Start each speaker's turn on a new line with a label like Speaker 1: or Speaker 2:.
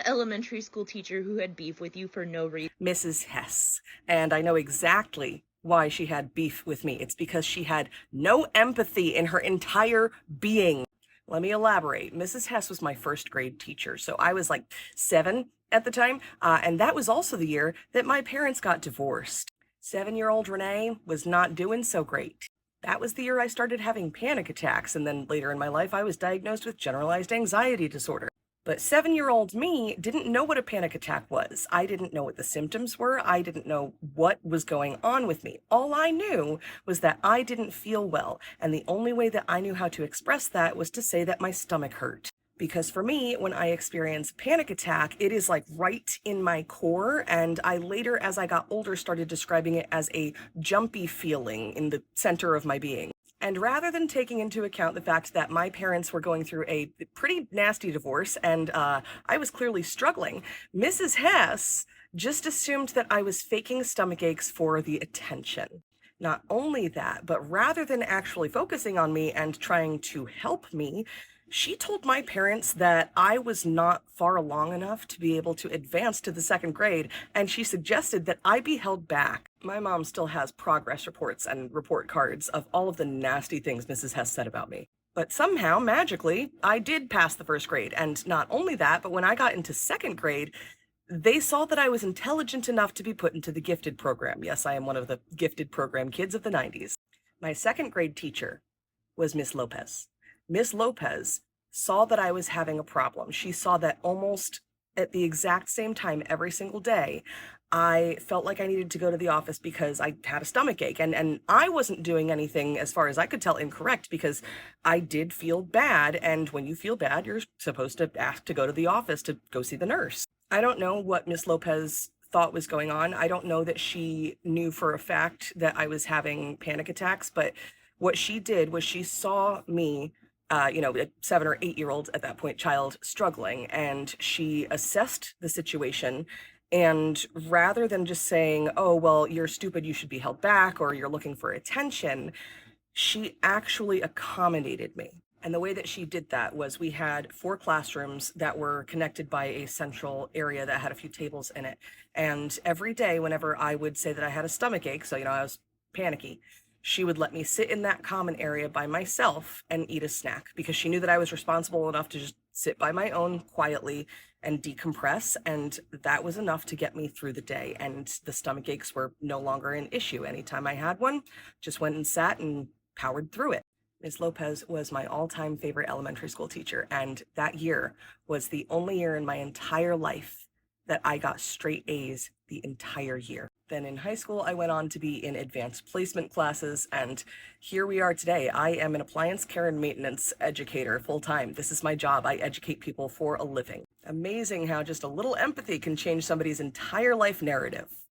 Speaker 1: that elementary school teacher who had beef with you for no reason?
Speaker 2: Mrs. Hess. And I know exactly why she had beef with me. It's because she had no empathy in her entire being. Let me elaborate. Mrs. Hess was my first grade teacher. So I was like 7 at the time. And that was also the year that my parents got divorced. 7-year-old Renee was not doing so great. That was the year I started having panic attacks. And then later in my life, I was diagnosed with generalized anxiety disorder. But 7-year-old me didn't know what a panic attack was. I didn't know what the symptoms were. I didn't know what was going on with me. All I knew was that I didn't feel well. And the only way that I knew how to express that was to say that my stomach hurt. Because for me, when I experience panic attack, it is like right in my core. And I later, as I got older, started describing it as a jumpy feeling in the center of my being. And rather than taking into account the fact that my parents were going through a pretty nasty divorce and I was clearly struggling, Mrs. Hess just assumed that I was faking stomach aches for the attention. Not only that, but rather than actually focusing on me and trying to help me, she told my parents that I was not far along enough to be able to advance to the second grade, and she suggested that I be held back. My mom still has progress reports and report cards of all of the nasty things Mrs. Hess said about me. But somehow, magically, I did pass the first grade. And not only that, but when I got into second grade, they saw that I was intelligent enough to be put into the gifted program. Yes, I am one of the gifted program kids of the 90s. My second grade teacher was Miss Lopez. Miss Lopez saw that I was having a problem. She saw that almost at the exact same time every single day, I felt like I needed to go to the office because I had a stomach ache. And I wasn't doing anything, as far as I could tell, incorrect because I did feel bad. And when you feel bad, you're supposed to ask to go to the office to go see the nurse. I don't know what Miss Lopez thought was going on. I don't know that she knew for a fact that I was having panic attacks, but what she did was she saw me, a 7 or 8 year old at that point child struggling, and she assessed the situation. And rather than just saying, oh, well, you're stupid, you should be held back, or you're looking for attention, she actually accommodated me. And the way that she did that was we had 4 classrooms that were connected by a central area that had a few tables in it. And every day, whenever I would say that I had a stomach ache, so, I was panicky, she would let me sit in that common area by myself and eat a snack because she knew that I was responsible enough to just sit by my own quietly and decompress. And that was enough to get me through the day. And the stomach aches were no longer an issue. Anytime I had one, just went and sat and powered through it. Ms. Lopez was my all-time favorite elementary school teacher, and that year was the only year in my entire life that I got straight A's the entire year. Then in high school, I went on to be in advanced placement classes, and here we are today. I am an appliance care and maintenance educator full-time. This is my job. I educate people for a living. Amazing how just a little empathy can change somebody's entire life narrative.